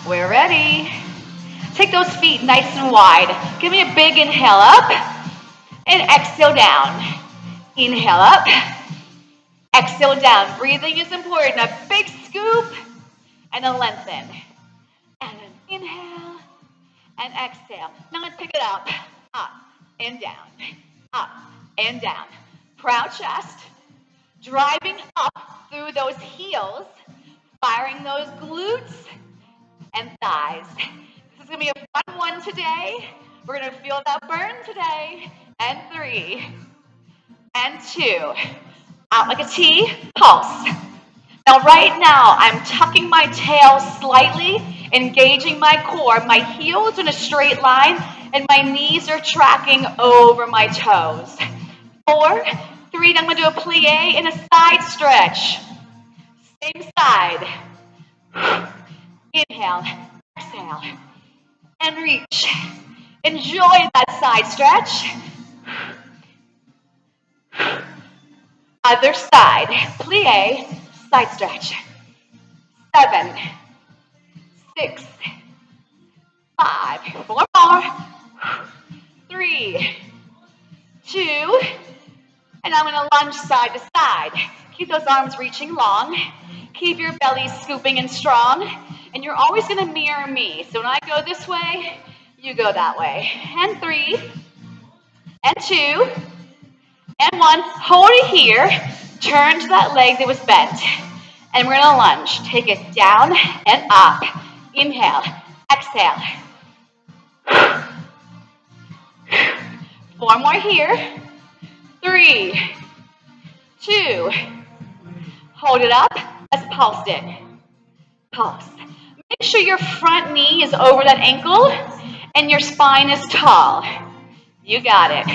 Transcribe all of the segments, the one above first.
We're ready. Take those feet nice and wide. Give me a big inhale up and exhale down. Inhale up, exhale down. Breathing is important. A big scoop and a lengthen. And an inhale and exhale. Now let's pick it up and down, up and down. Proud chest, driving up through those heels, firing those glutes and thighs. This is going to be a fun one today. We're going to feel that burn today. And 3, and 2. Out like a T, pulse. Now right now, I'm tucking my tail slightly, engaging my core. My heels in a straight line, and my knees are tracking over my toes. 4, 3, then I'm going to do a plie and a side stretch. Same side. Inhale, exhale, and reach. Enjoy that side stretch. Other side, plie, side stretch. 7, 6, 5, 4 more. 3, 2, and I'm going to lunge side to side. Keep those arms reaching long. Keep your belly scooping and strong. And you're always going to mirror me. So when I go this way, you go that way. And 3, and 2, and 1. Hold it here. Turn to that leg that was bent. And we're going to lunge. Take it down and up. Inhale. Exhale. 4 more here. 3, 2. Hold it up. Let's pulse it. Pulse. Make sure your front knee is over that ankle and your spine is tall. You got it.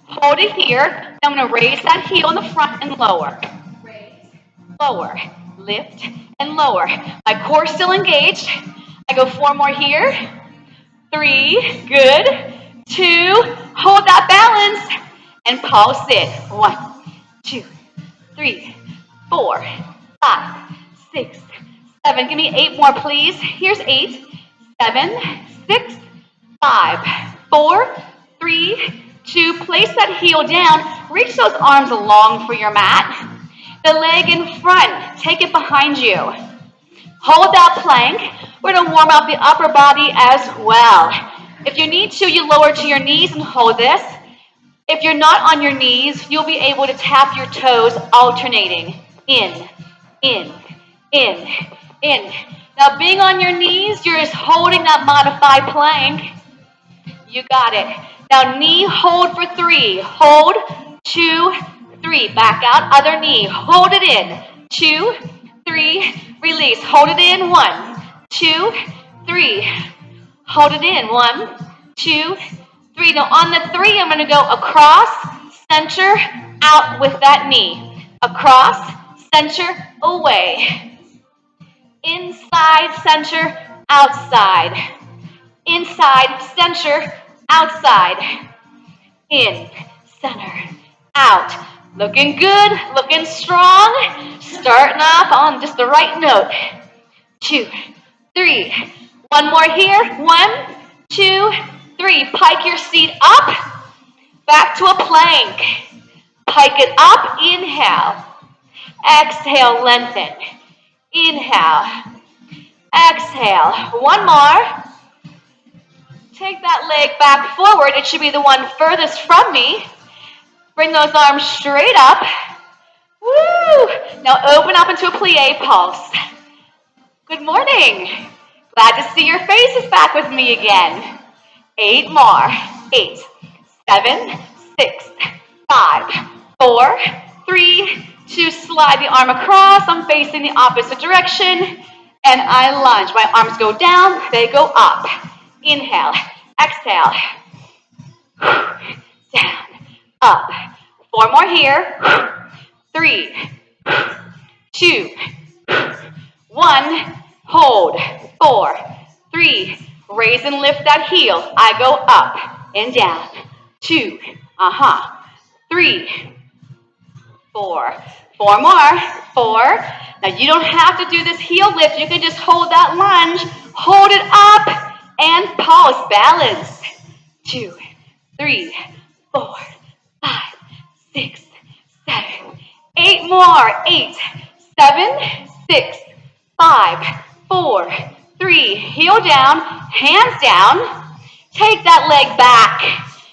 Hold it here. I'm going to raise that heel in the front and lower. Raise, lower, lift, and lower. My core still engaged. I go 4 more here. 3, good. 2, hold that balance and pulse it. 1, 2, 3, 4, 5, 6, 7. Give me 8 more, please. Here's 8, 7, 6, 5, 4, 3, 2. Place that heel down. Reach those arms long for your mat. The leg in front. Take it behind you. Hold that plank. We're going to warm up the upper body as well. If you need to, you lower to your knees and hold this. If you're not on your knees, you'll be able to tap your toes alternating. In, in, in, in. Now being on your knees, you're just holding that modified plank. You got it. Now knee hold for 3. Hold, 2, 3. Back out, other knee. Hold it in. 2, 3. Release. Hold it in. 1, 2, 3. Hold it in. 1, 2, 3. Now on the 3, I'm going to go across, center, out with that knee. Across, center, away. Inside, center, outside. Inside, center, outside. In, center, out. Looking good, looking strong. Starting off on just the right note. 2, 3. 1 more here. 1, 2, 3. Pike your seat up. Back to a plank. Pike it up. Inhale. Exhale, lengthen. Inhale. Exhale. 1 more. Take that leg back forward. It should be the one furthest from me. Bring those arms straight up. Woo! Now open up into a plie pulse. Good morning. Glad to see your faces back with me again. 8 more. 8, 7, 6, 5, 4, 3, 2. Slide the arm across. I'm facing the opposite direction. And I lunge. My arms go down. They go up. Inhale. Exhale. Down. Up. 4 more here. 3, 2, 1. Hold. 4, 3. Raise and lift that heel. I go up and down. 2. 3, 4. 4 more. 4. Now you don't have to do this heel lift. You can just hold that lunge. Hold it up and pause. Balance. 2, 3, 4, 5, 6, 7, 8 more. 8, 7, 6, 5, 4, 3. Heel down, hands down. Take that leg back.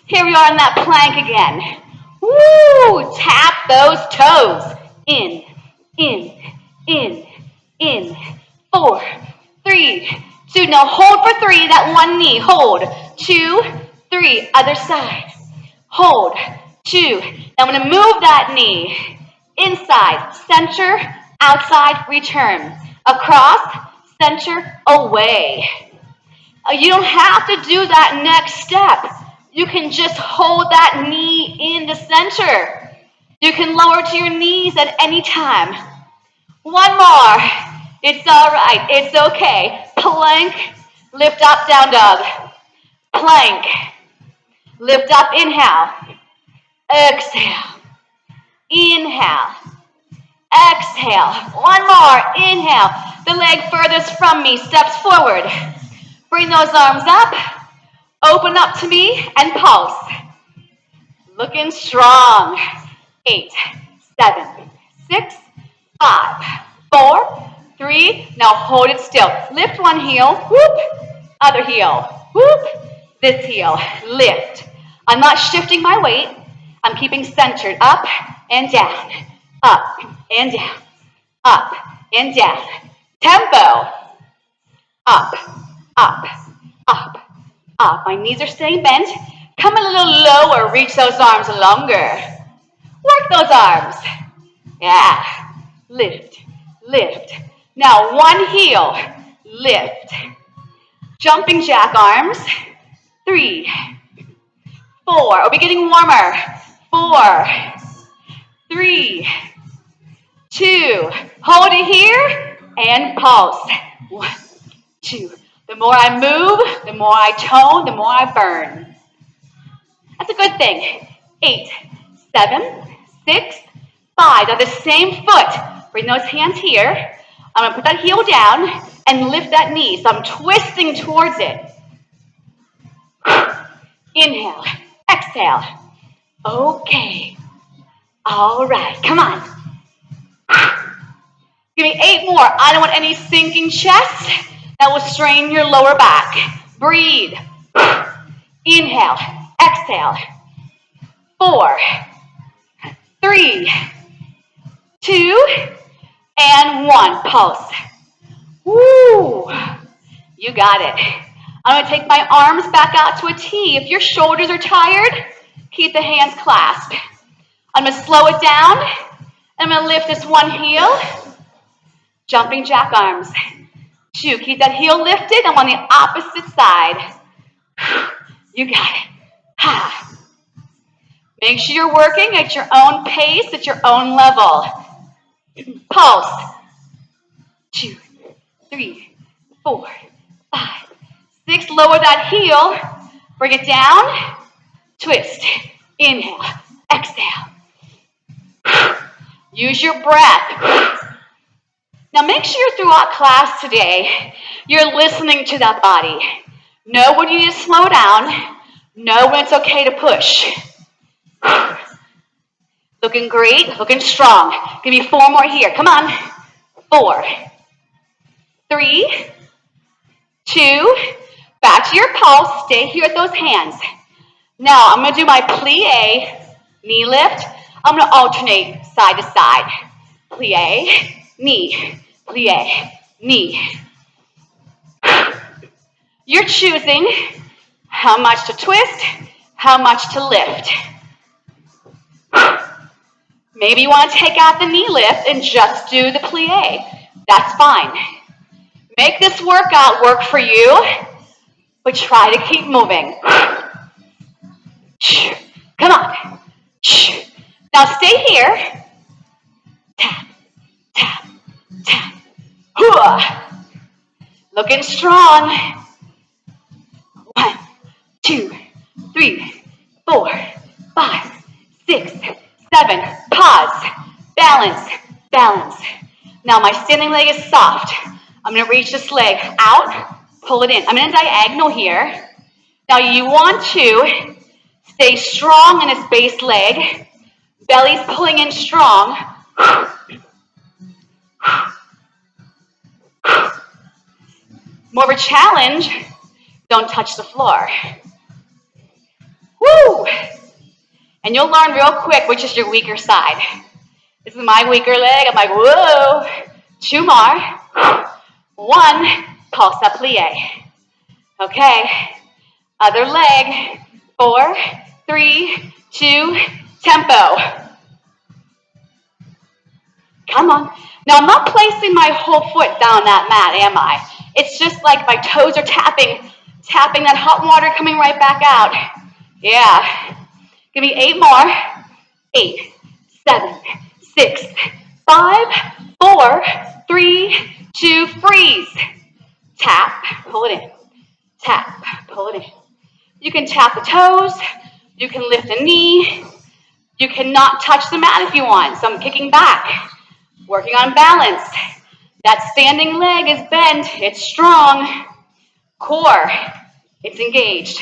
Here we are in that plank again. Woo! Tap those toes. In, in, in. 4, 3, 2. Now hold for 3, that one knee. Hold. 2, 3. Other side. Hold. 2. Now I'm going to move that knee. Inside, center, outside, return. Across, center, away. You don't have to do that next step. You can just hold that knee in the center. You can lower to your knees at any time. One more. It's all right. It's okay. Plank, lift up, down dog. Plank, lift up, inhale. Exhale. Inhale. Exhale. One more. Inhale. The leg furthest from me steps forward. Bring those arms up. Open up to me and pulse. Looking strong. 8, 7, 6, 5, 4, 3. Now hold it still. Lift one heel. Whoop. Other heel. Whoop. This heel. Lift. I'm not shifting my weight. I'm keeping centered. Up and down. Up and down. Up and down. Tempo. Up, up, up, up. My knees are staying bent. Come a little lower. Reach those arms longer. Work those arms. Yeah. Lift, lift. Now one heel. Lift. Jumping jack arms. 3, 4. Are we getting warmer? 4, 3, 2. Hold it here and pulse. 1, 2. The more I move, the more I tone, the more I burn. That's a good thing. 8, 7, 6, 5. Now the same foot. Bring those hands here. I'm going to put that heel down and lift that knee. So I'm twisting towards it. Inhale. Exhale. Okay. All right. Come on. Give me 8 more. I don't want any sinking chest. That will strain your lower back. Breathe. Inhale. Exhale. 4, 3, 2, and 1. Pulse. Woo. You got it. I'm going to take my arms back out to a T. If your shoulders are tired, keep the hands clasped. I'm going to slow it down. I'm going to lift this one heel. Jumping jack arms. 2. Keep that heel lifted. I'm on the opposite side. You got it. Ha. Make sure you're working at your own pace, at your own level. Pulse. 2, 3, 4, 5, 6. Lower that heel. Bring it down. Twist. Inhale. Exhale. Use your breath. Now make sure throughout class today, you're listening to that body. Know when you need to slow down. Know when it's okay to push. Looking great, looking strong. Give me 4 more here. Come on. 4, 3, 2. Back to your pulse. Stay here with those hands. Now I'm going to do my plie, knee lift. I'm going to alternate side to side. Plie, knee, plie, knee. You're choosing how much to twist, how much to lift. Maybe you want to take out the knee lift and just do the plie. That's fine. Make this workout work for you, but try to keep moving. Come on. Now stay here. Tap, tap, tap. Looking strong. 1, 2, 3, 4, 5, 6, 7. Pause. Now my standing leg is soft. I'm going to reach this leg out, pull it in. I'm in a diagonal here. Now you want to stay strong in this base leg. Belly's pulling in strong. More of a challenge, don't touch the floor. Woo! And you'll learn real quick which is your weaker side. This is my weaker leg. I'm like, whoa. 2 more. 1, pulse up plie. Okay. Other leg. 4, 3, 2, tempo. Come on. Now, I'm not placing my whole foot down that mat, am I? It's just like my toes are tapping that hot water coming right back out. Yeah. Give me 8 more. 8, 7, 6, 5, 4, 3, 2, freeze. Tap, pull it in. Tap, pull it in. You can tap the toes. You can lift a knee. You cannot touch the mat if you want. So I'm kicking back, working on balance. That standing leg is bent. It's strong. Core, it's engaged.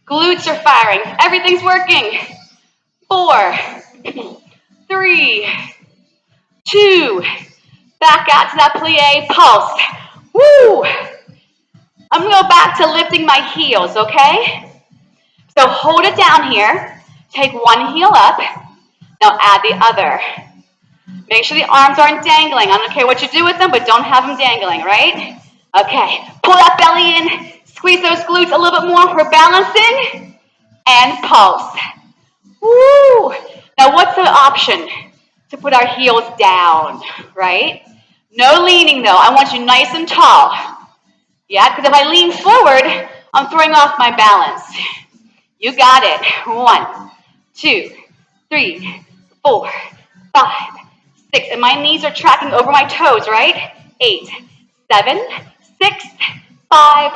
Glutes are firing. Everything's working. 4, 3, 2, back out to that plie, pulse. Woo! I'm going to go back to lifting my heels, okay? So hold it down here. Take one heel up. Now add the other. Make sure the arms aren't dangling. I don't care what you do with them, but don't have them dangling, right? Okay. Pull that belly in. Squeeze those glutes a little bit more. We're balancing. And pulse. Woo! Now what's the option? To put our heels down, right? No leaning though. I want you nice and tall. Yeah, because if I lean forward, I'm throwing off my balance. You got it. 1, 2, 3, 4, 5, 6. And my knees are tracking over my toes, right? 8, 7, 6, 5,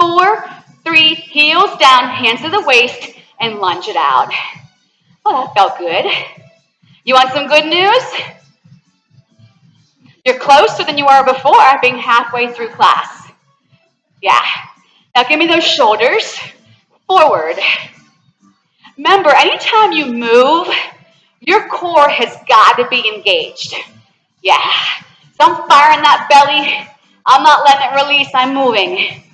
4, 3. Heels down, hands to the waist, and lunge it out. Oh, that felt good. You want some good news? You're closer than you were before, being halfway through class. Yeah. Now give me those shoulders forward. Remember, anytime you move, your core has got to be engaged. Yeah. So I'm firing that belly. I'm not letting it release. I'm moving.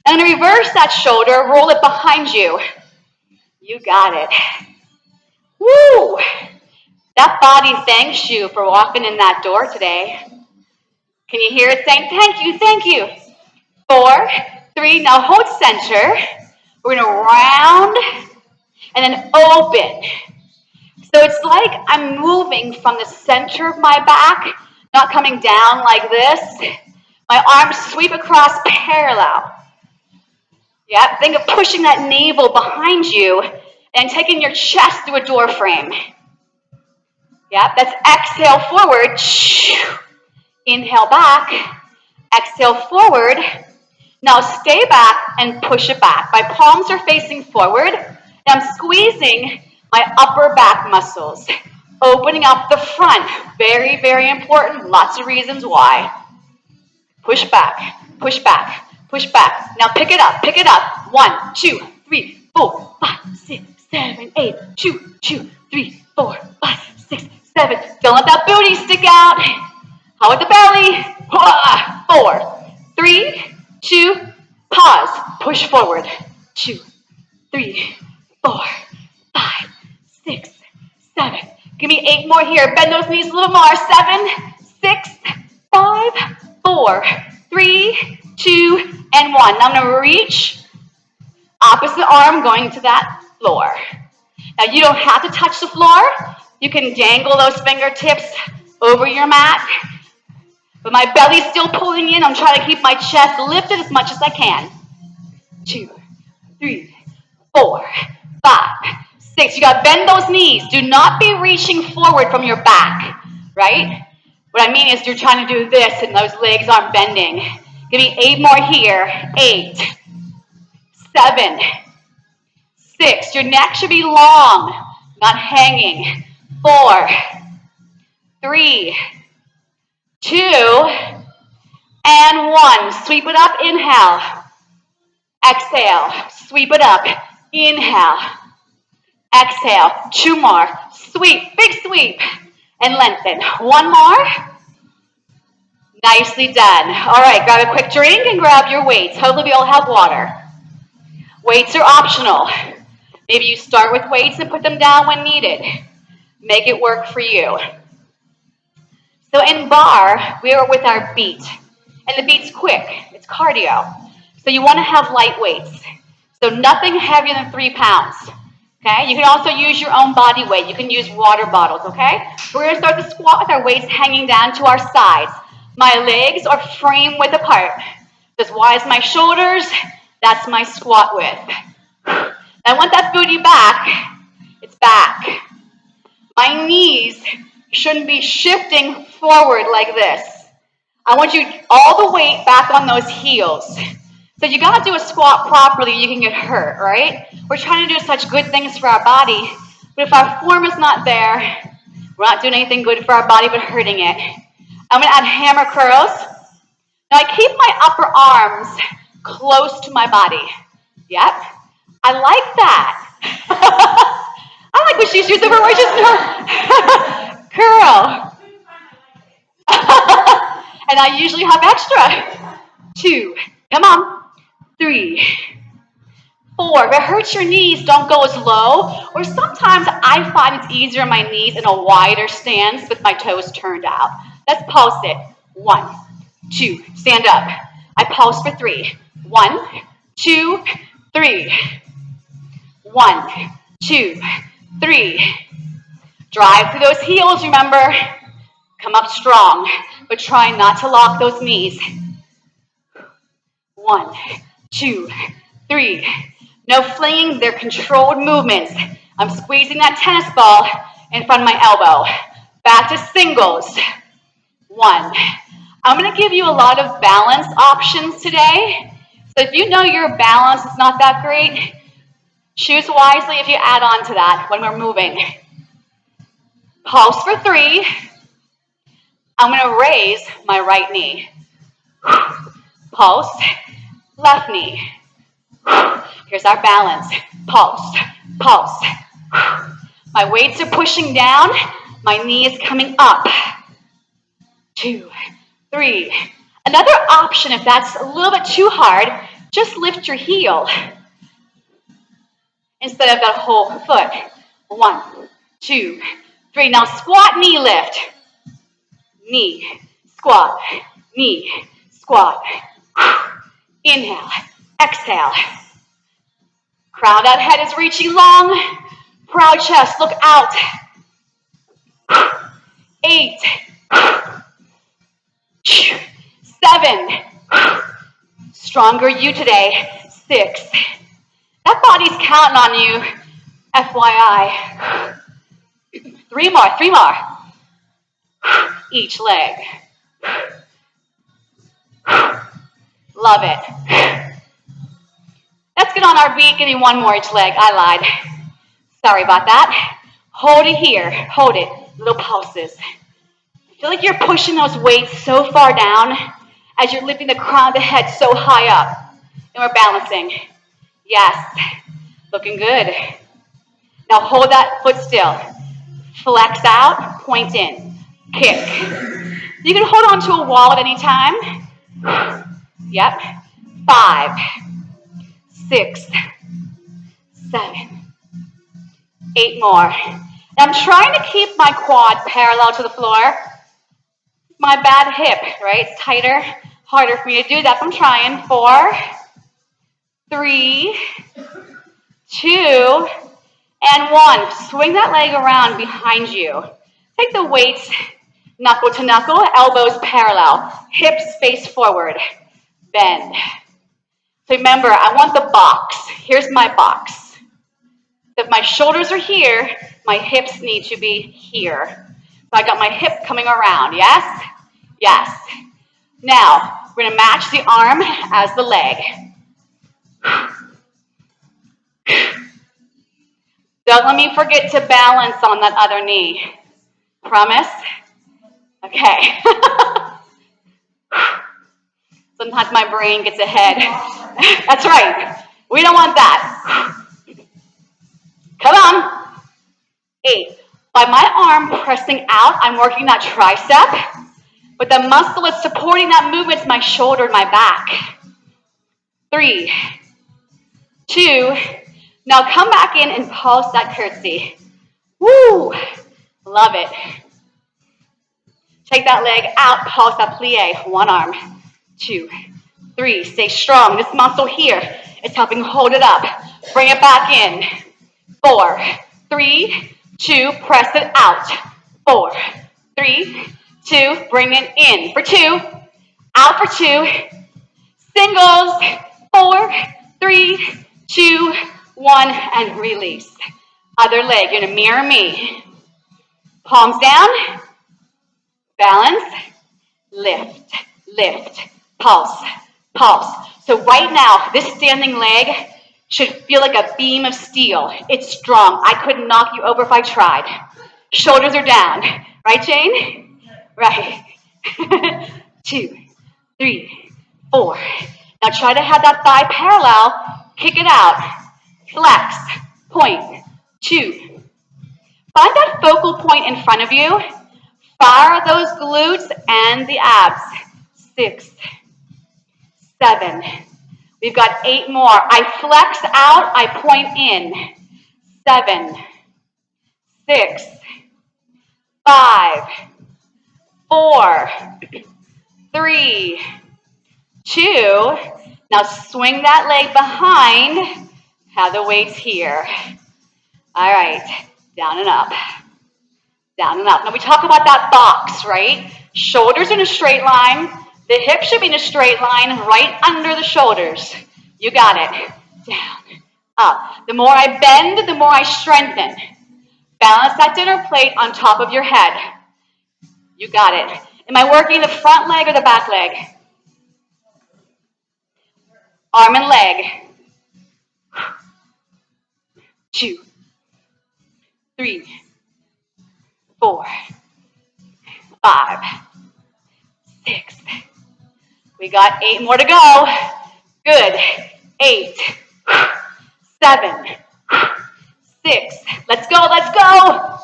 And then reverse that shoulder. Roll it behind you. You got it. Woo! That body thanks you for walking in that door today. Can you hear it saying, thank you, thank you? 4, 3, now hold center. We're going to round and then open. So it's like I'm moving from the center of my back, not coming down like this. My arms sweep across parallel. Yeah, think of pushing that navel behind you and taking your chest through a door frame. Yeah, that's exhale forward. Inhale back. Exhale forward. Now stay back and push it back. My palms are facing forward, and I'm squeezing my upper back muscles, opening up the front. Very, very important. Lots of reasons why. Push back, push back, push back. Now pick it up, pick it up. 1, 2, 3, 4, 5, 6, 7, 8. 2, 2, 3, 4, 5, 6, 7. Don't let that booty stick out. How with the belly? 4, 3, 2, pause, push forward. 2, 3, 4, 5, 6, 7. Give me 8 more here. Bend those knees a little more. 7, 6, 5, 4, 3, 2, and 1. Now I'm going to reach, opposite arm going to that floor. Now you don't have to touch the floor. You can dangle those fingertips over your mat. But my belly's still pulling in. I'm trying to keep my chest lifted as much as I can. 2, 3, 4, 5, 6. You got to bend those knees. Do not be reaching forward from your back, right? What I mean is you're trying to do this and those legs aren't bending. Give me 8 more here. 8, 7, 6. Your neck should be long, not hanging. 4, 3, 2, and 1. Sweep it up, inhale. Exhale, sweep it up. Inhale. Exhale, 2 more. Sweep, big sweep. And lengthen. 1 more. Nicely done. All right, grab a quick drink and grab your weights. Hopefully we all have water. Weights are optional. Maybe you start with weights and put them down when needed. Make it work for you. So in barre, we are with our beat. And the beat's quick. It's cardio. So you want to have light weights. So nothing heavier than 3 pounds. Okay? You can also use your own body weight. You can use water bottles, okay? We're going to start the squat with our weights hanging down to our sides. My legs are frame width apart. As wide as my shoulders, that's my squat width. I want that booty back. It's back. My knees shouldn't be shifting forward like this. I want you all the weight back on those heels. So you gotta do a squat properly, you can get hurt, right? We're trying to do such good things for our body, but if our form is not there, we're not doing anything good for our body but hurting it. I'm gonna add hammer curls. Now I keep my upper arms close to my body. Yep, I like that. I like when she's used over where she's curl. And I usually have extra. 2, come on. 3, 4. If it hurts your knees, don't go as low. Or sometimes I find it's easier on my knees in a wider stance with my toes turned out. Let's pulse it. 1, 2, stand up. I pulse for 3. 1, 2, 3. 1, 2, 3. Drive through those heels, remember. Come up strong, but try not to lock those knees. 1, 2, 3. No flinging, they're controlled movements. I'm squeezing that tennis ball in front of my elbow. Back to singles. 1. I'm going to give you a lot of balance options today. So if you know your balance is not that great, choose wisely if you add on to that when we're moving. Pulse for 3. I'm going to raise my right knee. Pulse, left knee. Here's our balance. Pulse, pulse. My weights are pushing down. My knee is coming up. 2, 3. Another option, if that's a little bit too hard, just lift your heel instead of that whole foot. 1, 2, 3. Now squat, knee lift. Knee, squat, knee, squat. Inhale, exhale. Crown out head is reaching long. Proud chest, look out. 8, 7. Stronger you today. 6. That body's counting on you. FYI. 3 more, 3 more. Each leg. Love it. Let's get on our beat. Give me 1 more each leg. I lied. Sorry about that. Hold it here. Hold it. Little pulses. Feel like you're pushing those weights so far down as you're lifting the crown of the head so high up. And we're balancing. Yes. Looking good. Now hold that foot still. Flex out. Point in. Kick. You can hold on to a wall at any time. Yep. 5, 6, 7, 8 more. And I'm trying to keep my quad parallel to the floor. My bad hip, right? It's tighter, harder for me to do that, but I'm trying. 4, 3, 2, and 1. Swing that leg around behind you. Take the weights knuckle to knuckle, elbows parallel, hips face forward, bend. So remember, I want the box. Here's my box. If my shoulders are here, my hips need to be here. So I got my hip coming around, yes? Yes. Now, we're going to match the arm as the leg. Don't let me forget to balance on that other knee. Promise? Okay. Sometimes my brain gets ahead. That's right. We don't want that. Come on. 8. By my arm pressing out, I'm working that tricep, but the muscle that's supporting that movement is my shoulder and my back. 3, 2, now come back in and pulse that curtsy. Woo! Love it. Take that leg out, pulse that plie. 1 arm. 2, 3, stay strong. This muscle here is helping hold it up. Bring it back in. 4, 3, 2, press it out. 4, 3, 2, bring it in. For 2, out for 2. Singles. 4, 3, 2, 1, and release. Other leg, you're gonna mirror me. Palms down, balance, lift, lift, pulse, pulse. So right now, this standing leg should feel like a beam of steel. It's strong. I couldn't knock you over if I tried. Shoulders are down. Right, Jane? Right. 2, 3, 4. Now try to have that thigh parallel. Kick it out. Flex. Point. 2. Find that focal point in front of you. Fire those glutes and the abs. 6, 7. We've got 8 more. I flex out, I point in. 7, 6, 5, 4, 3, 2. Now swing that leg behind. Have the weights here. All right, down and up. Down and up. Now we talk about that box, right? Shoulders in a straight line. The hips should be in a straight line right under the shoulders. You got it. Down, up. The more I bend, the more I strengthen. Balance that dinner plate on top of your head. You got it. Am I working the front leg or the back leg? Arm and leg. 2, 3, 4, 5, 6. We got 8 more to go. Good. 8, 7, 6. Let's go, let's go.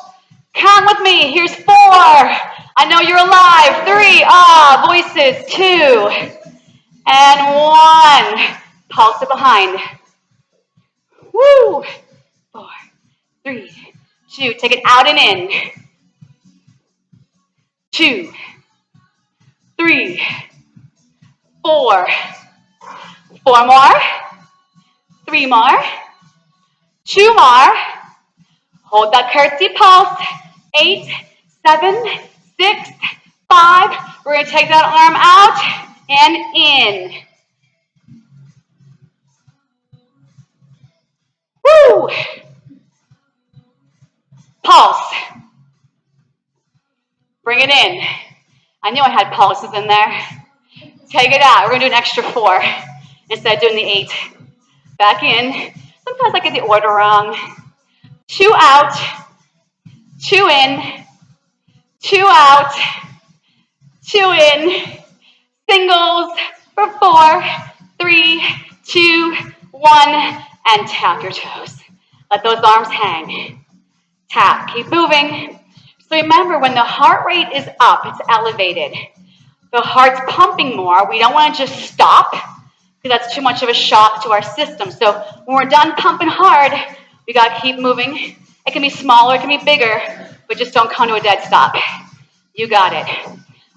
Count with me. Here's 4. I know you're alive. 3. Voices. 2. And 1. Pulse it behind. Woo. 4, 3, 2. Take it out and in. 2, 3, 4. 4 more. 3 more. 2 more. Hold that curtsy pulse. 8, 7, 6, 5. We're going to take that arm out and in. Woo! Pulse. Bring it in. I knew I had pulses in there. Take it out. We're going to do an extra 4 instead of doing the 8. Back in. Sometimes I get the order wrong. 2 out. 2 in. 2 out. 2 in. Singles for 4, 3, 2, 1, and tap your toes. Let those arms hang. Tap. Keep moving. So remember, when the heart rate is up, it's elevated. The heart's pumping more. We don't want to just stop because that's too much of a shock to our system. So when we're done pumping hard, we got to keep moving. It can be smaller, it can be bigger, but just don't come to a dead stop. You got it.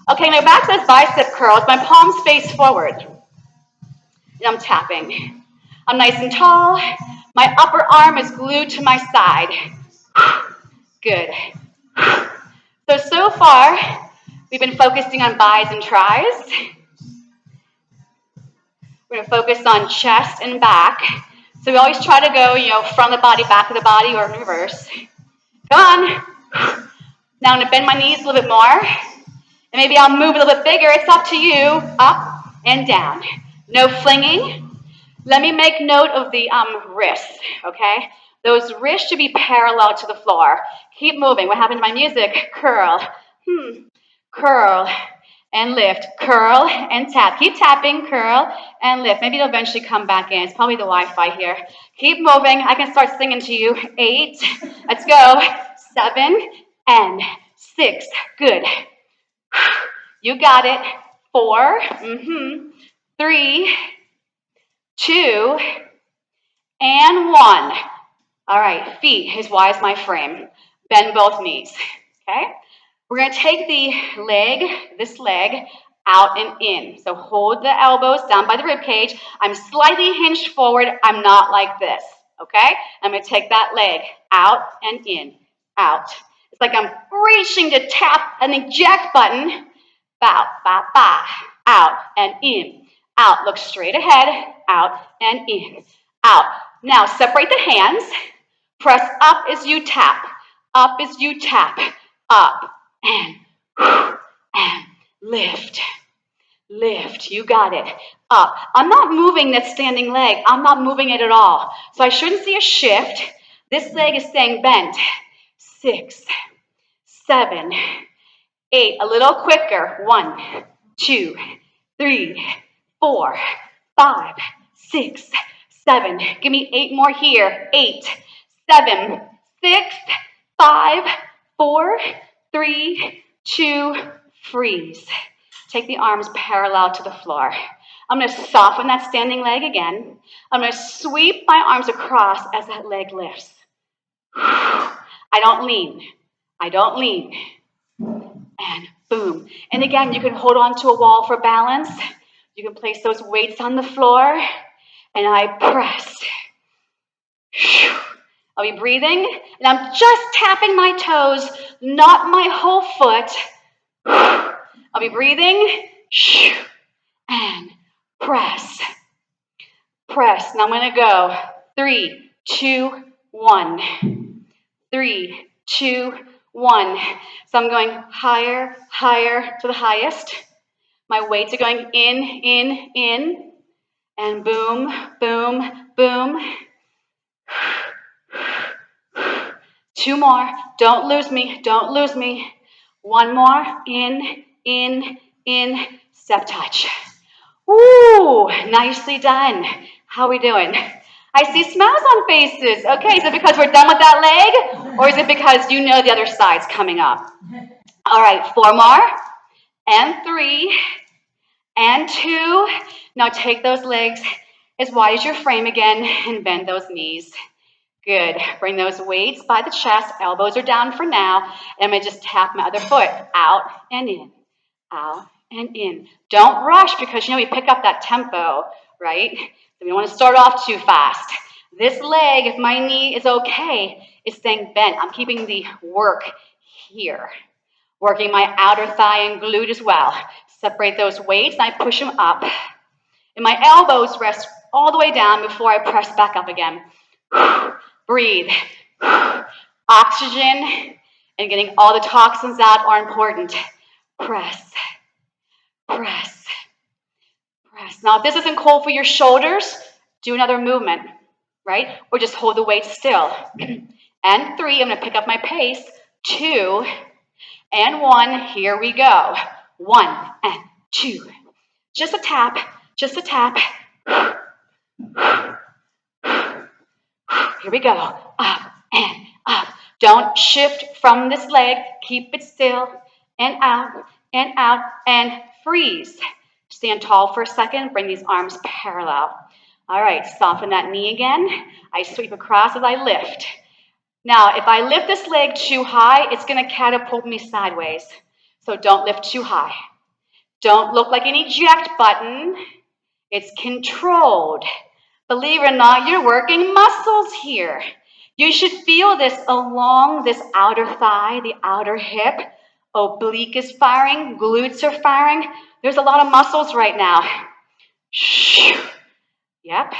Okay, my back says bicep curls. My palms face forward. And I'm tapping. I'm nice and tall. My upper arm is glued to my side. Good. So far, we've been focusing on bis and tris. We're going to focus on chest and back. So we always try to go, front of the body, back of the body, or in reverse. Come on. Now I'm going to bend my knees a little bit more. And maybe I'll move a little bit bigger. It's up to you. Up and down. No flinging. Let me make note of the wrists, okay? Those wrists should be parallel to the floor. Keep moving. What happened to my music? Curl. Curl. and lift. Curl and tap. Keep tapping, curl and lift. Maybe it'll eventually come back in. It's probably the Wi-Fi here. Keep moving. I can start singing to you. 8. Let's go. 7 and 6. Good. You got it. 4. 3, 2, and 1. All right, feet as wide as my frame. Bend both knees, okay? We're gonna take the leg, this leg, out and in. So hold the elbows down by the rib cage. I'm slightly hinged forward. I'm not like this, okay? I'm gonna take that leg out and in, out. It's like I'm reaching to tap an eject button. Bow, ba, ba, out and in, out. Look straight ahead, out and in, out. Now separate the hands. Press up as you tap, up as you tap, up and lift. Lift, you got it. Up. I'm not moving that standing leg. I'm not moving it at all. So I shouldn't see a shift. This leg is staying bent. 6, 7, 8. A little quicker. 1, 2, 3, 4, 5, 6, 7. Give me 8 more here. 8, 7, 6, 5, 4, 3, 2, freeze. Take the arms parallel to the floor. I'm going to soften that standing leg again. I'm going to sweep my arms across as that leg lifts. I don't lean. I don't lean. And boom. And again, you can hold on to a wall for balance. You can place those weights on the floor. And I press. I'll be breathing. And I'm just tapping my toes, not my whole foot. I'll be breathing. And press. Press. Now I'm going to go. 3, 2, 1. 3, 2, 1. So I'm going higher, higher to the highest. My weights are going in, and boom, boom, boom. 2 more. Don't lose me. Don't lose me. 1 more. In. Step touch. Woo! Nicely done. How are we doing? I see smiles on faces. Okay, is it because we're done with that leg? Or is it because you know the other side's coming up? All right, 4 more. And 3. And 2. Now take those legs as wide as your frame again and bend those knees. Good. Bring those weights by the chest. Elbows are down for now. And I'm going to just tap my other foot. Out and in. Out and in. Don't rush because, you know, we pick up that tempo, right? So we don't want to start off too fast. This leg, if my knee is okay, is staying bent. I'm keeping the work here. Working my outer thigh and glute as well. Separate those weights and I push them up. And my elbows rest all the way down before I press back up again. Breathe. Oxygen and getting all the toxins out are important. Press. Press. Press. Now, if this isn't cool for your shoulders, do another movement, right? Or just hold the weight still. And 3, I'm going to pick up my pace. 2 and 1. Here we go. 1 and 2. Just a tap. Just a tap. Here we go. Up and up. Don't shift from this leg. Keep it still. And out and freeze. Stand tall for a second. Bring these arms parallel. All right, soften that knee again. I sweep across as I lift. Now, if I lift this leg too high, it's going to catapult me sideways. So don't lift too high. Don't look like an eject button. It's controlled. Believe it or not, you're working muscles here. You should feel this along this outer thigh, the outer hip. Oblique is firing, glutes are firing. There's a lot of muscles right now. Yep.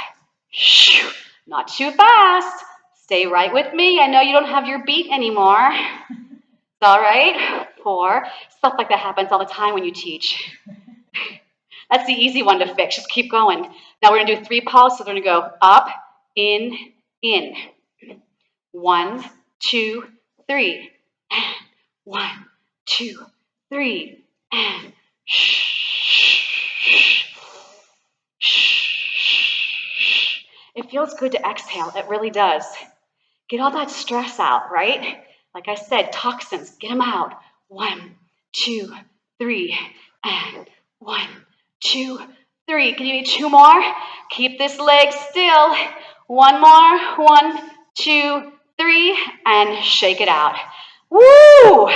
Not too fast. Stay right with me. I know you don't have your beat anymore. It's all right. 4. Stuff like that happens all the time when you teach. That's the easy one to fix. Just keep going. Now we're going to do 3 pulses. So we're going to go up, in. 1, 2, 3. And 1, 2, 3. And It feels good to exhale. It really does. Get all that stress out, right? Like I said, toxins, get them out. 1, 2, 3, and 1, 2, 3. Can you do 2 more? Keep this leg still. 1 more. 1, 2, 3, and shake it out. Woo!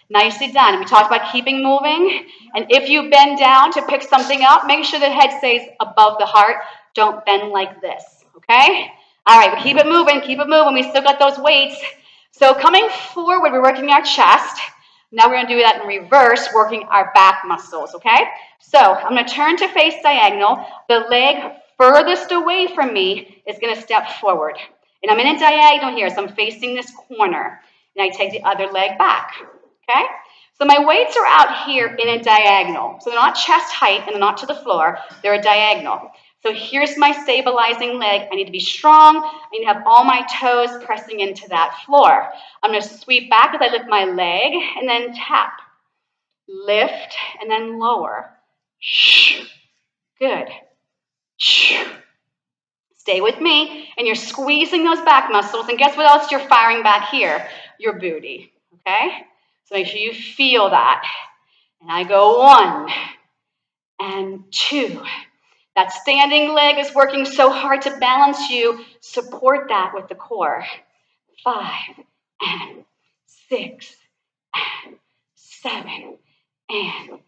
Nicely done. We talked about keeping moving. And if you bend down to pick something up, make sure the head stays above the heart. Don't bend like this, okay? All right, but keep it moving, keep it moving. We still got those weights. So coming forward, we're working our chest. Now we're going to do that in reverse, working our back muscles, okay? So I'm going to turn to face diagonal. The leg furthest away from me is going to step forward. And I'm in a diagonal here, so I'm facing this corner. And I take the other leg back, okay? So my weights are out here in a diagonal. So they're not chest height and they're not to the floor. They're a diagonal. So here's my stabilizing leg. I need to be strong. I need to have all my toes pressing into that floor. I'm going to sweep back as I lift my leg and then tap. Lift and then lower. Good. Stay with me. And you're squeezing those back muscles. And guess what else you're firing back here? Your booty. Okay? So make sure you feel that. And I go 1 and 2. That standing leg is working so hard to balance you. Support that with the core. 5 and 6 and 7 and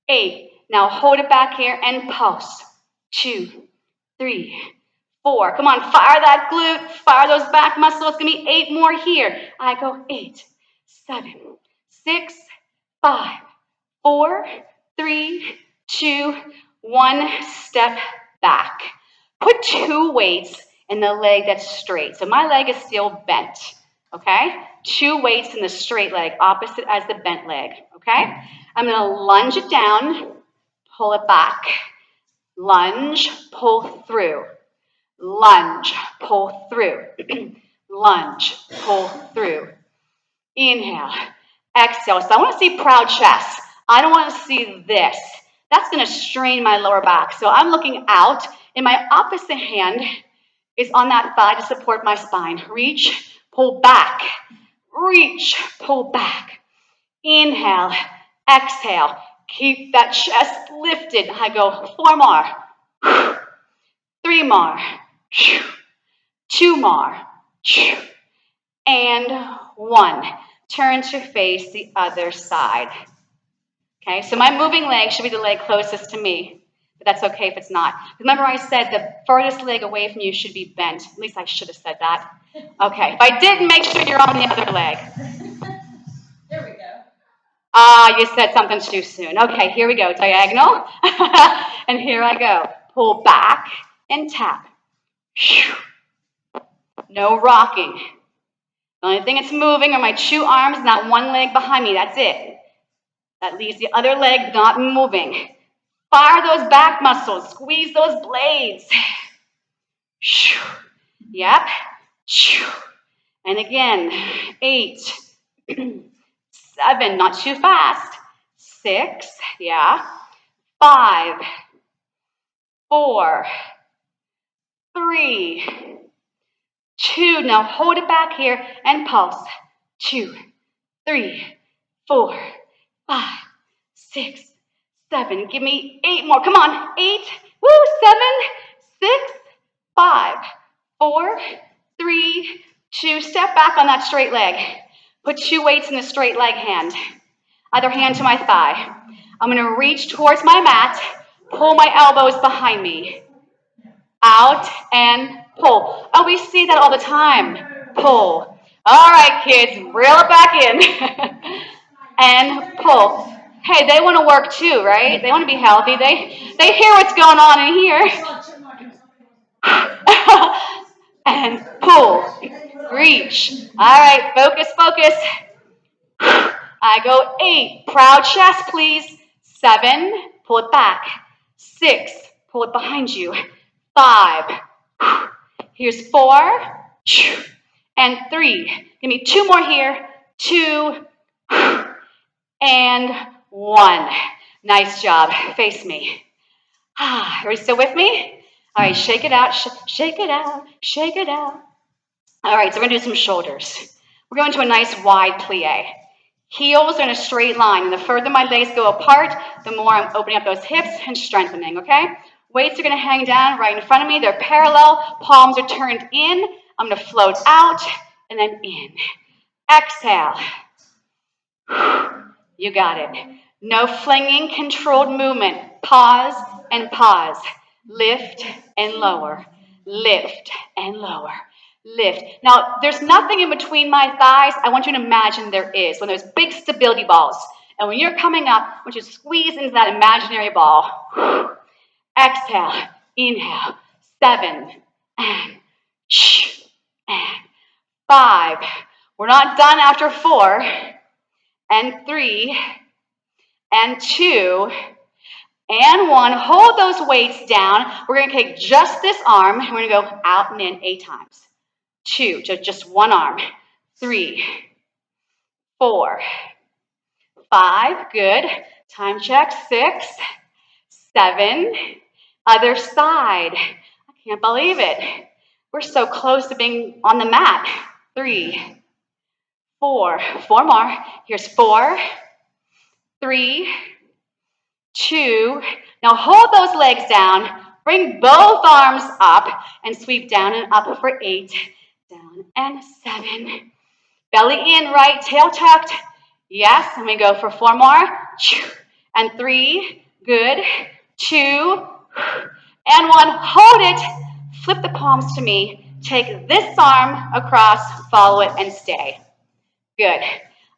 8. Now hold it back here and pulse. 2, 3, 4. Come on, fire that glute. Fire those back muscles. It's going to be 8 more here. I go 8, 7, 6, 5, 4, 3, 2, 1. Step back. Put 2 weights in the leg that's straight. So my leg is still bent, okay? 2 weights in the straight leg, opposite as the bent leg, okay? I'm going to lunge it down, pull it back. Lunge, pull through. Lunge, pull through. Lunge, pull through. Inhale, exhale. So I want to see proud chest. I don't want to see this. That's going to strain my lower back. So I'm looking out, and my opposite hand is on that thigh to support my spine. Reach, pull back. Reach, pull back. Inhale, exhale. Keep that chest lifted. I go 4 more. 3 more. 2 more. And 1. Turn to face the other side. Okay, so my moving leg should be the leg closest to me, but that's okay if it's not. Remember I said the furthest leg away from you should be bent. At least I should have said that. Okay, if I didn't, make sure you're on the other leg. There we go. You said something too soon. Okay, here we go, diagonal. And here I go. Pull back and tap. No rocking. The only thing that's moving are my 2 arms and that 1 leg behind me. That's it. That leaves the other leg not moving. Fire those back muscles. Squeeze those blades. Yep. And again, 8, 7, not too fast. 6, yeah. 5, 4, 3, 2. Now hold it back here and pulse. 2, 3, 4, 5, 6, 7. Give me 8 more. Come on. 8. Woo. 7, 6, 5, 4, 3, 2. Step back on that straight leg. Put 2 weights in the straight leg hand. Other hand to my thigh. I'm going to reach towards my mat. Pull my elbows behind me. Out and pull. Oh, we see that all the time. Pull. All right, kids. Reel it back in. And pull. Hey, they want to work too, right? They want to be healthy. They hear what's going on in here. And pull. Reach. All right, focus, focus. I go 8. Proud chest, please. 7. Pull it back. 6. Pull it behind you. 5. Here's 4. And 3. Give me 2 more here. 2. And 1. Nice job. Face me. Are you still with me? All right, shake it out, shake it out, shake it out. All right, so we're gonna do some shoulders. We're going to a nice wide plie. Heels are in a straight line, and the further my legs go apart, the more I'm opening up those hips and strengthening, okay? Weights are gonna hang down right in front of me. They're parallel, palms are turned in. I'm gonna float out and then in. Exhale. You got it. No flinging, controlled movement. Pause and pause. Lift and lower. Lift and lower. Lift. Now, there's nothing in between my thighs. I want you to imagine there is. When there's big stability balls. And when you're coming up, I want you to squeeze into that imaginary ball. Exhale. Inhale. 7 and 5. We're not done after 4 and 3 and 2 and 1. Hold those weights down. We're going to take just this arm, and we're going to go out and in 8 times. 2, just one arm. 3, 4, 5, good. Time check. 6, 7, other side. I can't believe it. We're so close to being on the mat. 3, 4, 4 more. Here's 4, 3, 2. Now hold those legs down. Bring both arms up and sweep down and up for 8. Down and 7. Belly in, right, tail tucked. Yes, and we go for 4 more. And 3, good. 2, and 1. Hold it. Flip the palms to me. Take this arm across, follow it, and stay. Good.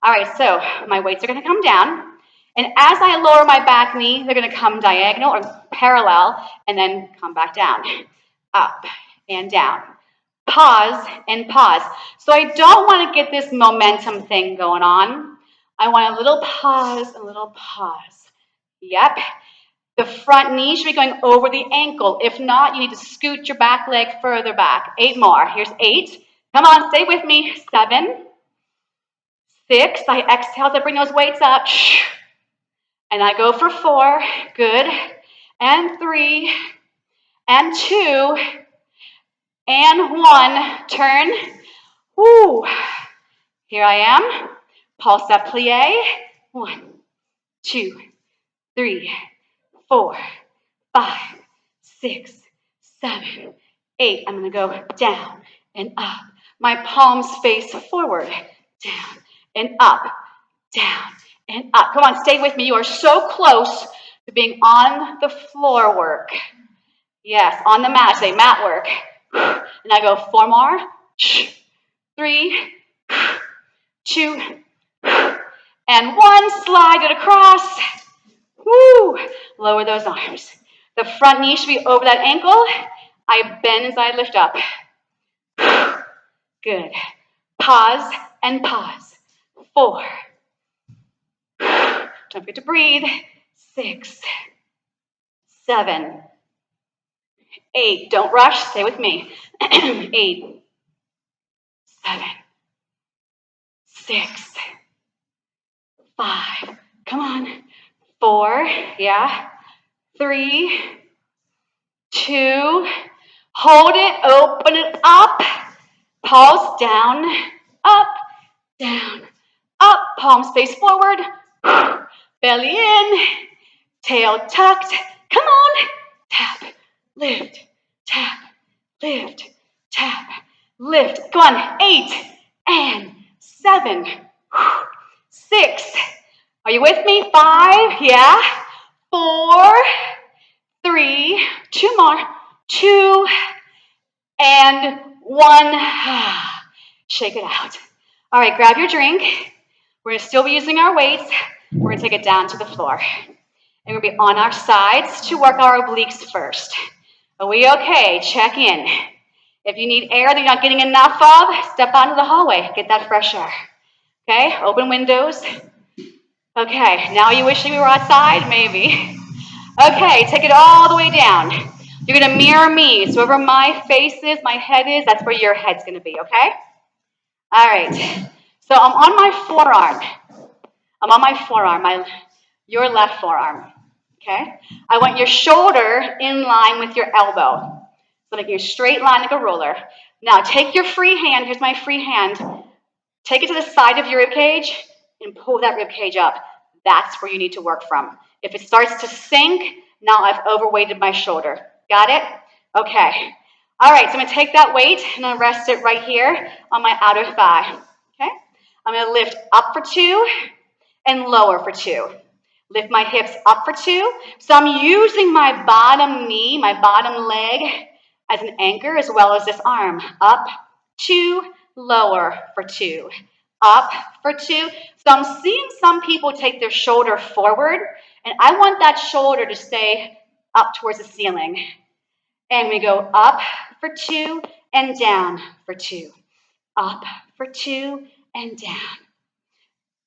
All right, so my weights are going to come down. And as I lower my back knee, they're going to come diagonal or parallel and then come back down. Up and down. Pause and pause. So I don't want to get this momentum thing going on. I want a little pause, a little pause. Yep. The front knee should be going over the ankle. If not, you need to scoot your back leg further back. 8 more. Here's 8. Come on, stay with me. 7, 6. I exhale as I bring those weights up. And I go for 4. Good. And 3. And 2. And 1. Turn. Woo. Here I am. Pulse up plie. 1, 2, 3, 4, 5, 6, 7, 8. I'm going to go down and up. My palms face forward. Down and up. Down and up. Come on, stay with me. You are so close to being on the floor work. Yes, on the mat. Say mat work. And I go 4 more. 3, 2, and 1. Slide it across. Woo! Lower those arms. The front knee should be over that ankle. I bend as I lift up. Good. Pause and pause. 4. Don't forget to breathe. 6, 7, 8. Don't rush. Stay with me. 8, 7, 6, 5. Come on. 4. Yeah. 3, 2. Hold it. Open it up. Pulse down. Up. Down. Up. Palms face forward. Belly in. Tail tucked. Come on. Tap. Lift. Tap. Lift. Tap. Lift. Come on. 8 and 7. 6. Are you with me? 5. Yeah. 4. 3. 2 more. 2 and 1. Shake it out. All right, grab your drink. We're going to still be using our weights. We're going to take it down to the floor. And we're going to be on our sides to work our obliques first. Are we okay? Check in. If you need air that you're not getting enough of, step out into the hallway. Get that fresh air. Okay? Open windows. Okay, now you wishing we were outside? Maybe. Okay, take it all the way down. You're going to mirror me. So wherever my face is, my head is, that's where your head's going to be, okay? All right. So I'm on my forearm. I'm on my forearm, your left forearm. okay? I want your shoulder in line with your elbow. So like your straight line like a ruler. Now take your free hand, here's my free hand, take it to the side of your rib cage and pull that rib cage up. That's where you need to work from. If it starts to sink, now I've overweighted my shoulder. Got it? Okay. All right, so I'm gonna take that weight and I'm gonna rest it right here on my outer thigh. Okay? I'm gonna lift up for 2 and lower for 2. Lift my hips up for 2. So I'm using my bottom knee, my bottom leg as an anchor as well as this arm. Up, 2, lower for 2. Up for 2. So I'm seeing some people take their shoulder forward, and I want that shoulder to stay up towards the ceiling. And we go up for 2 and down for 2. Up for 2 and down.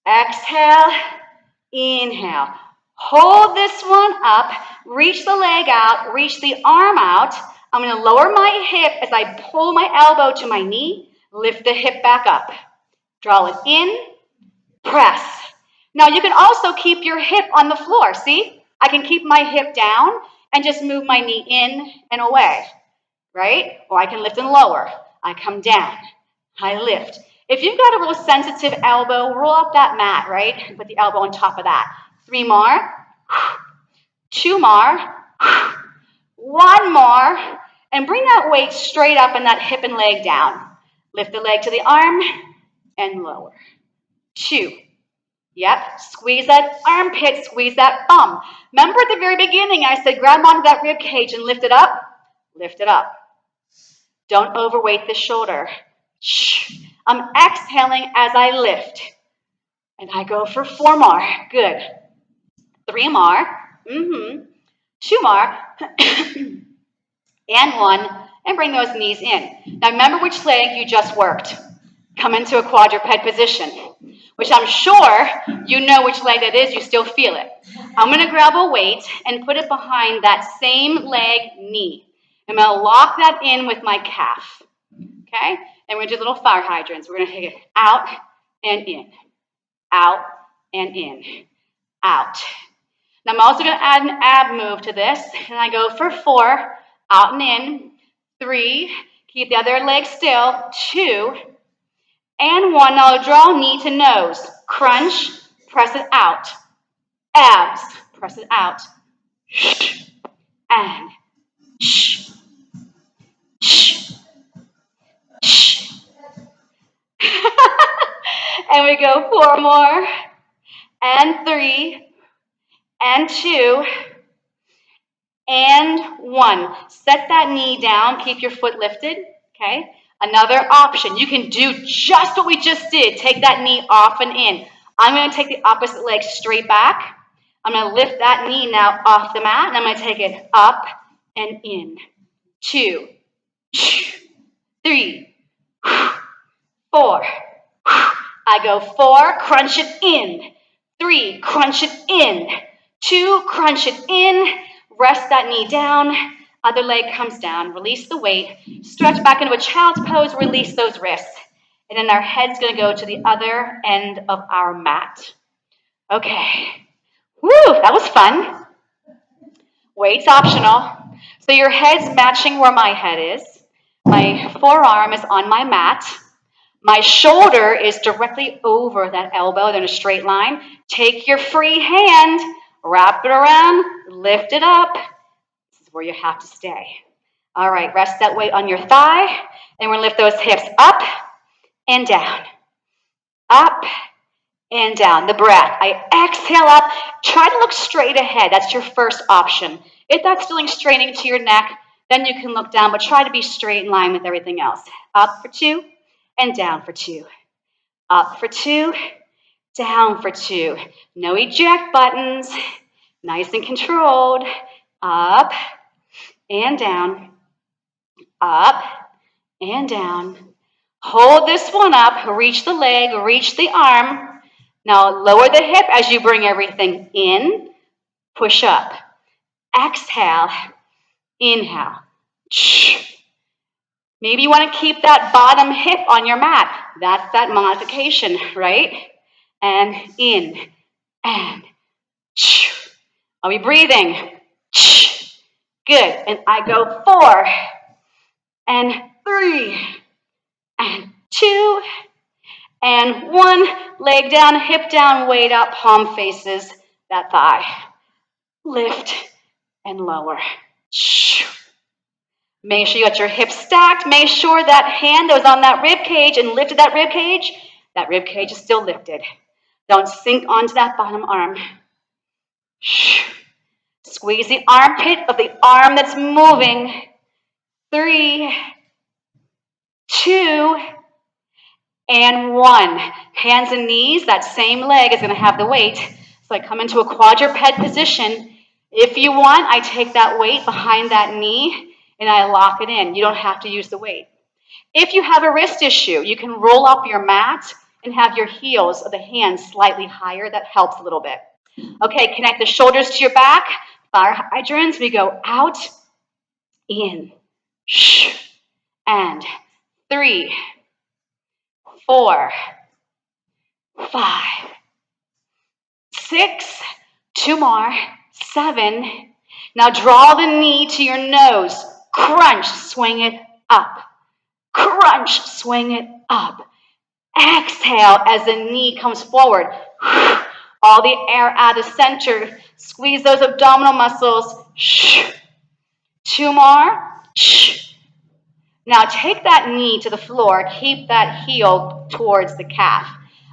Exhale, inhale. Hold this one up, reach the leg out, reach the arm out. I'm going to lower my hip as I pull my elbow to my knee, lift the hip back up. Draw it in, press. Now you can also keep your hip on the floor, see? I can keep my hip down and just move my knee in and away, right? Or I can lift and lower. I come down, I lift. If you've got a real sensitive elbow, roll up that mat, right? And put the elbow on top of that. 3 more, 2 more, 1 more, and bring that weight straight up and that hip and leg down. Lift the leg to the arm and lower. 2. Yep, squeeze that armpit, squeeze that bum. Remember at the very beginning, I said grab onto that rib cage and lift it up? Lift it up. Don't overweight the shoulder. Shh. I'm exhaling as I lift. And I go for 4 more. Good. 3 more. 2 more. And 1. And bring those knees in. Now remember which leg you just worked. Come into a quadruped position, which I'm sure you know which leg that is. You still feel it. I'm going to grab a weight and put it behind that same leg knee. I'm going to lock that in with my calf. Okay? And we're going to do little fire hydrants. We're going to take it out and in, out and in, out. Now I'm also going to add an ab move to this, and I go for 4, out and in, 3, keep the other leg still, 2, and 1. Now I'll draw knee to nose, crunch, press it out, abs, press it out, and and we go 4 more, and 3, and 2, and 1. Set that knee down, keep your foot lifted, okay? Another option, you can do just what we just did. Take that knee off and in. I'm going to take the opposite leg straight back. I'm going to lift that knee now off the mat, and I'm going to take it up and in. 2, 3, 4. I go 4, crunch it in. 3, crunch it in. 2, crunch it in. Rest that knee down. Other leg comes down. Release the weight. Stretch back into a child's pose. Release those wrists. And then our head's going to go to the other end of our mat. Okay. Woo, that was fun. Weight's optional. So your head's matching where my head is. My forearm is on my mat. My shoulder is directly over that elbow. They're in a straight line. Take your free hand, wrap it around, lift it up. This is where you have to stay. All right, rest that weight on your thigh, and we're going to lift those hips up and down. Up and down. The breath. I exhale up. Try to look straight ahead. That's your first option. If that's feeling straining to your neck, then you can look down, but try to be straight in line with everything else. Up for 2 and down for 2. Up for 2, down for 2. No eject buttons. Nice and controlled. Up and down. Up and down. Hold this one up. Reach the leg, reach the arm. Now lower the hip as you bring everything in. Push up. Exhale. Inhale. Maybe you want to keep that bottom hip on your mat. That's that modification, right? And in, and Are we breathing? Good. And I go 4 and 3 and 2 and 1. Leg down, hip down, weight up, palm faces that thigh. Lift and lower. Make sure you got your hips stacked. Make sure that hand that was on that rib cage and lifted that rib cage is still lifted. Don't sink onto that bottom arm. Squeeze the armpit of the arm that's moving. 3, 2, and 1. Hands and knees, that same leg is going to have the weight. So I come into a quadruped position. If you want, I take that weight behind that knee and I lock it in. You don't have to use the weight. If you have a wrist issue, you can roll up your mat and have your heels of the hands slightly higher. That helps a little bit. Okay, connect the shoulders to your back. Fire hydrants. We go out, in, and 3, 4, 5, 6, 2 more, 7. Now draw the knee to your nose. Crunch, swing it up. Crunch, swing it up. Exhale as the knee comes forward. All the air out of center. Squeeze those abdominal muscles. 2 more. Now take that knee to the floor. Keep that heel towards the calf.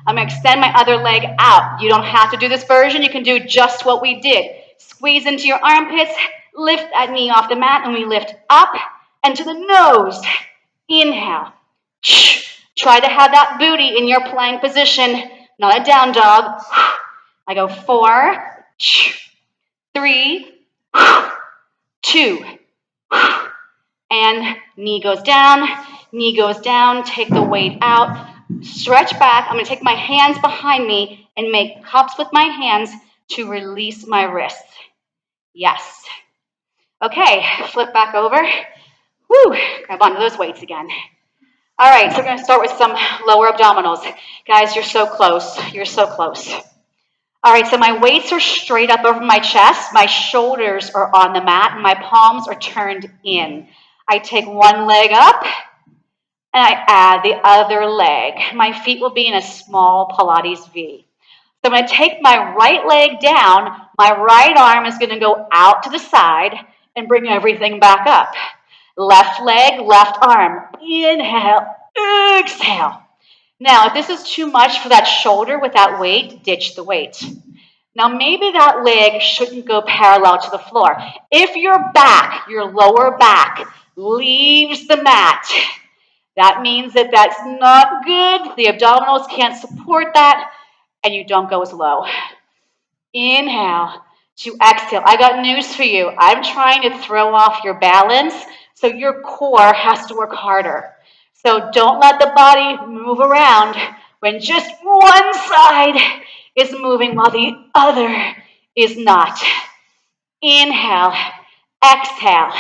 I'm going to extend my other leg out. You don't have to do this version. You can do just what we did. Squeeze into your armpits. Lift that knee off the mat, and we lift up and to the nose. Inhale. Try to have that booty in your plank position, not a down dog. I go 4, 3, 2, and knee goes down, take the weight out, stretch back. I'm going to take my hands behind me and make cups with my hands to release my wrists. Yes. Okay, flip back over. Woo, grab onto those weights again. All right, so we're going to start with some lower abdominals. Guys, you're so close. You're so close. All right, so my weights are straight up over my chest. My shoulders are on the mat, and my palms are turned in. I take one leg up, and I add the other leg. My feet will be in a small Pilates V. So I'm going to take my right leg down. My right arm is going to go out to the side and bring everything back up. Left leg, left arm. Inhale, exhale. Now, if this is too much for that shoulder with that weight, ditch the weight. Now, maybe that leg shouldn't go parallel to the floor. If your back, your lower back, leaves the mat, that means that that's not good. The abdominals can't support that, and you don't go as low. Inhale to exhale. I got news for you. I'm trying to throw off your balance, so your core has to work harder. So don't let the body move around when just one side is moving while the other is not. Inhale, exhale,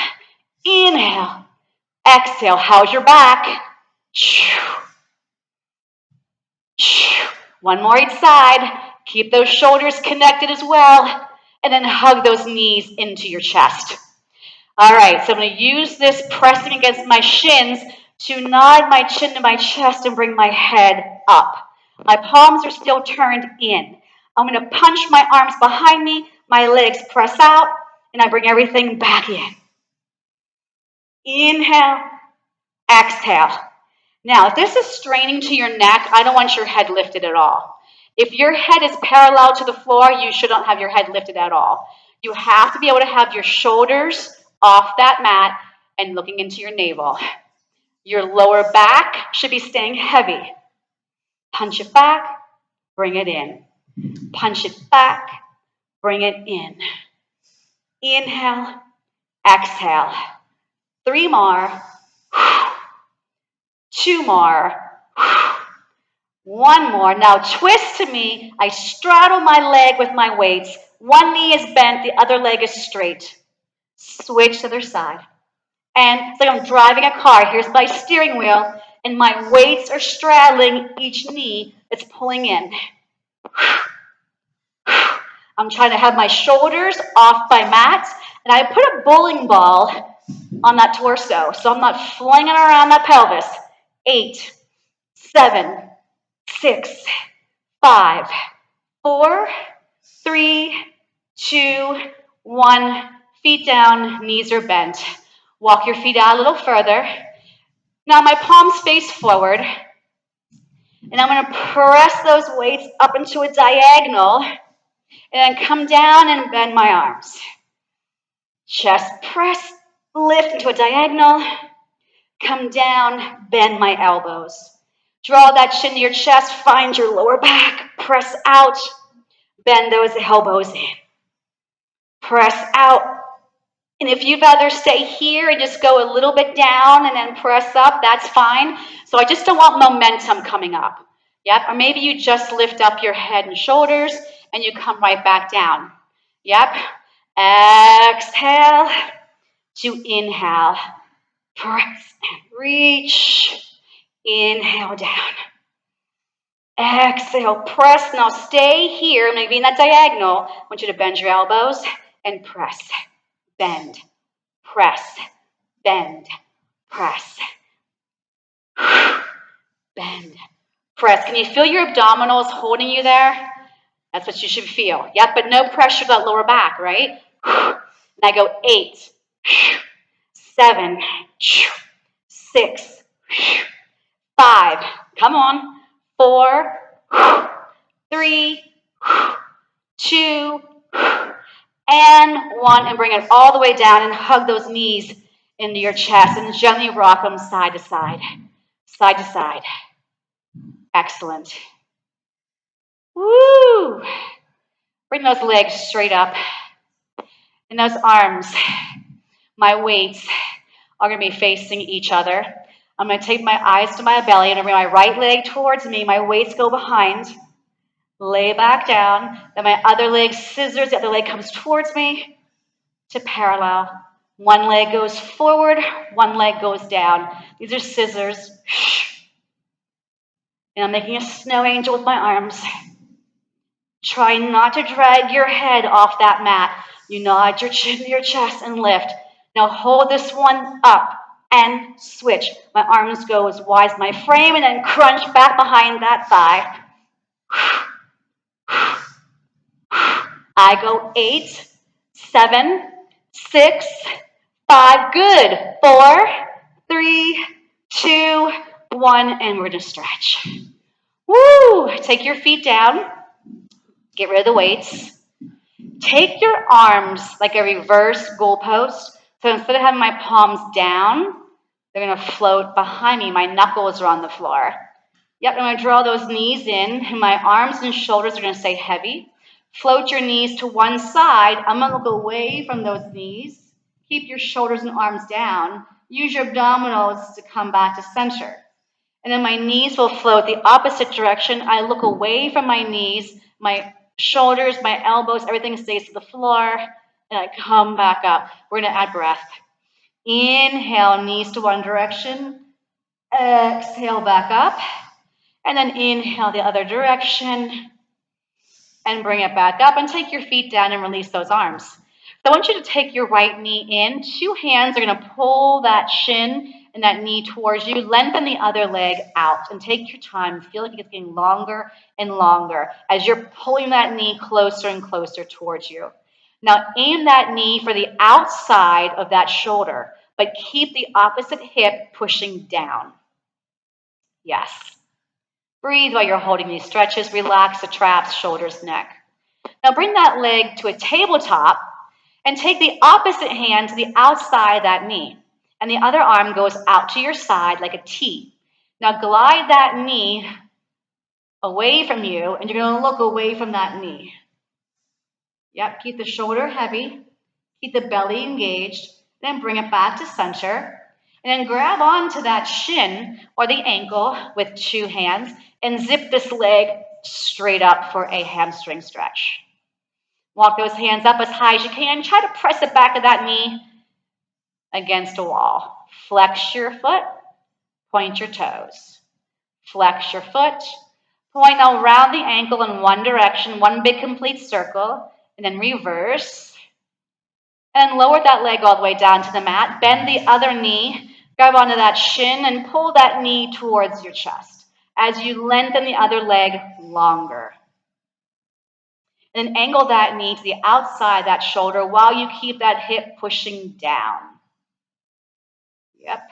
inhale, exhale. How's your back? One more each side. Keep those shoulders connected as well. And then hug those knees into your chest. All right, so I'm going to use this pressing against my shins to nod my chin to my chest and bring my head up. My palms are still turned in. I'm going to punch my arms behind me. My legs press out, and I bring everything back in. Inhale, exhale. Now, if this is straining to your neck, I don't want your head lifted at all. If your head is parallel to the floor, you shouldn't have your head lifted at all. You have to be able to have your shoulders off that mat and looking into your navel. Your lower back should be staying heavy. Punch it back, bring it in. Punch it back, bring it in. Inhale, exhale. 3 more. 2 more. 1 more. Now twist to me. I straddle my leg with my weights. One knee is bent, the other leg is straight. Switch to the other side. And it's like I'm driving a car. Here's my steering wheel, and my weights are straddling each knee. It's pulling in. I'm trying to have my shoulders off my mat, and I put a bowling ball on that torso, so I'm not flinging around that pelvis. 8, 7, 6, 5, 4, 3, 2, 1. Feet down, knees are bent. Walk your feet out a little further. Now my palms face forward, and I'm going to press those weights up into a diagonal, and then come down and bend my arms. Chest press, lift into a diagonal, come down, bend my elbows. Draw that chin to your chest, find your lower back, press out, bend those elbows in. Press out. And if you'd rather stay here and just go a little bit down and then press up, that's fine. So I just don't want momentum coming up. Yep, or maybe you just lift up your head and shoulders and you come right back down. Yep, exhale to inhale. Press and reach. Inhale down. Exhale, press. Now stay here, maybe in that diagonal. I want you to bend your elbows and press. Bend, press, bend, press. Bend, press. Can you feel your abdominals holding you there? That's what you should feel. Yep, but no pressure to that lower back, right? And I go 8, 7, 6, 5. Come on. 4, 3, 2, and 1. And bring it all the way down and hug those knees into your chest and gently rock them side to side. Side to side. Excellent. Woo! Bring those legs straight up. And those arms, my weights, are going to be facing each other. I'm going to take my eyes to my belly and bring my right leg towards me. My weights go behind. Lay back down. Then my other leg scissors. The other leg comes towards me to parallel. One leg goes forward. One leg goes down. These are scissors. And I'm making a snow angel with my arms. Try not to drag your head off that mat. You nod your chin to your chest and lift. Now hold this one up and switch. My arms go as wide as my frame and then crunch back behind that thigh. I go 8, 7, 6, 5. Good. 4, 3, 2, 1. And we're going to stretch. Woo! Take your feet down. Get rid of the weights. Take your arms like a reverse goalpost. So instead of having my palms down, they're going to float behind me. My knuckles are on the floor. Yep, I'm going to draw those knees in, and my arms and shoulders are going to stay heavy. Float your knees to one side. I'm going to look away from those knees. Keep your shoulders and arms down. Use your abdominals to come back to center. And then my knees will float the opposite direction. I look away from my knees, my shoulders, my elbows, everything stays to the floor, and I come back up. We're going to add breath. Inhale, knees to one direction. Exhale, back up. And then inhale the other direction. And bring it back up. And take your feet down and release those arms. So I want you to take your right knee in. 2 hands are going to pull that shin and that knee towards you. Lengthen the other leg out. And take your time. Feel like it's getting longer and longer as you're pulling that knee closer and closer towards you. Now aim that knee for the outside of that shoulder, but keep the opposite hip pushing down. Yes. Breathe while you're holding these stretches. Relax the traps, shoulders, neck. Now bring that leg to a tabletop and take the opposite hand to the outside of that knee. And the other arm goes out to your side like a T. Now glide that knee away from you, and you're going to look away from that knee. Yep, keep the shoulder heavy. Keep the belly engaged. Then bring it back to center. And then grab onto that shin or the ankle with 2 hands and zip this leg straight up for a hamstring stretch. Walk those hands up as high as you can. Try to press the back of that knee against a wall. Flex your foot. Point your toes. Flex your foot. Point around the ankle in one direction, one big complete circle. and then reverse. And lower that leg all the way down to the mat. Bend the other knee, grab onto that shin, and pull that knee towards your chest as you lengthen the other leg longer. And then angle that knee to the outside that shoulder while you keep that hip pushing down. Yep.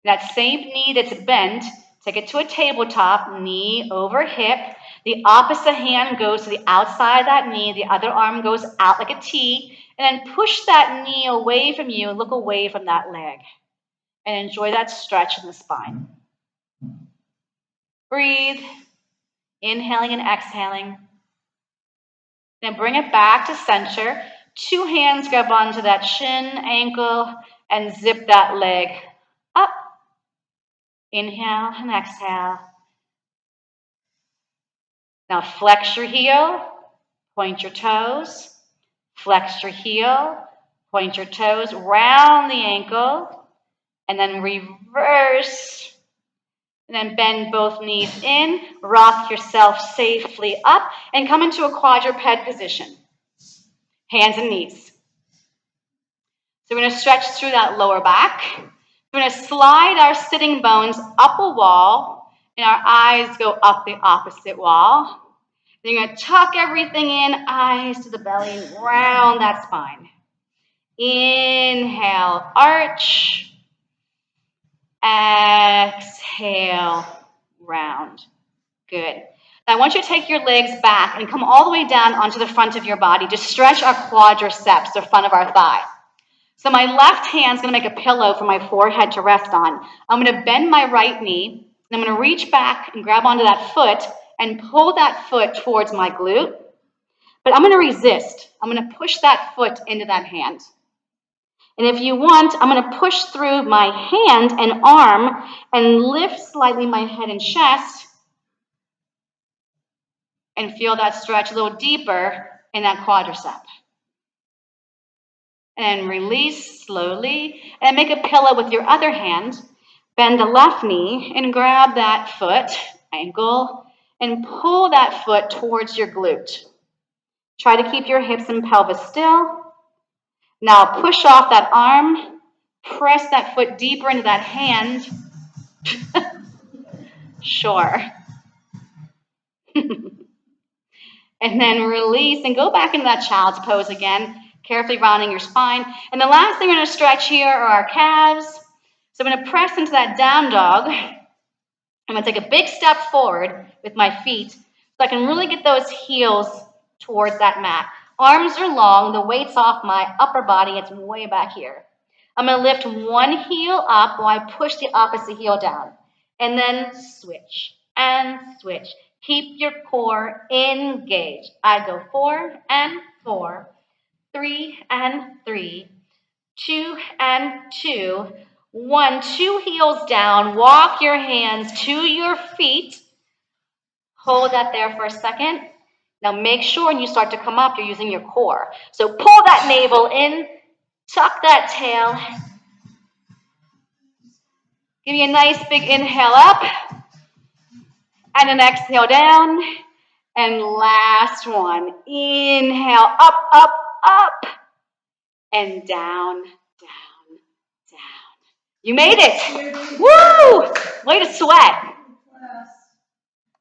That same knee that's bent, take it to a tabletop, knee over hip. The opposite hand goes to the outside of that knee. The other arm goes out like a T. And then push that knee away from you. Look away from that leg. And enjoy that stretch in the spine. Breathe. Inhaling and exhaling. Then bring it back to center. Two hands grab onto that shin, ankle, and zip that leg up. Inhale and exhale. Now flex your heel, point your toes. Flex your heel, point your toes, round the ankle, and then reverse. And then bend both knees in, rock yourself safely up, and come into a quadruped position. Hands and knees. So we're going to stretch through that lower back. We're going to slide our sitting bones up a wall, and our eyes go up the opposite wall. Then you're going to tuck everything in, eyes to the belly, and round that spine. Inhale, arch. Exhale, round. Good. Now I want you to take your legs back and come all the way down onto the front of your body. Just stretch our quadriceps, the front of our thigh. So my left hand's going to make a pillow for my forehead to rest on. I'm going to bend my right knee. And I'm going to reach back and grab onto that foot and pull that foot towards my glute. But I'm going to resist. I'm going to push that foot into that hand. And if you want, I'm going to push through my hand and arm and lift slightly my head and chest and feel that stretch a little deeper in that quadricep. And release slowly and make a pillow with your other hand. Bend the left knee and grab that foot, ankle, and pull that foot towards your glute. Try to keep your hips and pelvis still. Now push off that arm. Press that foot deeper into that hand. Sure. And then release and go back into that child's pose again, carefully rounding your spine. And the last thing we're going to stretch here are our calves. So I'm going to press into that down dog. I'm going to take a big step forward with my feet so I can really get those heels towards that mat. Arms are long, the weight's off my upper body, it's way back here. I'm going to lift one heel up while I push the opposite heel down. And then switch and switch. Keep your core engaged. I go 4 and 4, 3 and 3, 2 and 2, 1. 2 heels down. Walk your hands to your feet. Hold that there for a second. Now make sure when you start to come up, you're using your core. So pull that navel in, tuck that tail. Give me a nice big inhale up, and an exhale down. And last one, inhale, up, up, up, and down, down, down. You made it. Woo! Way to sweat.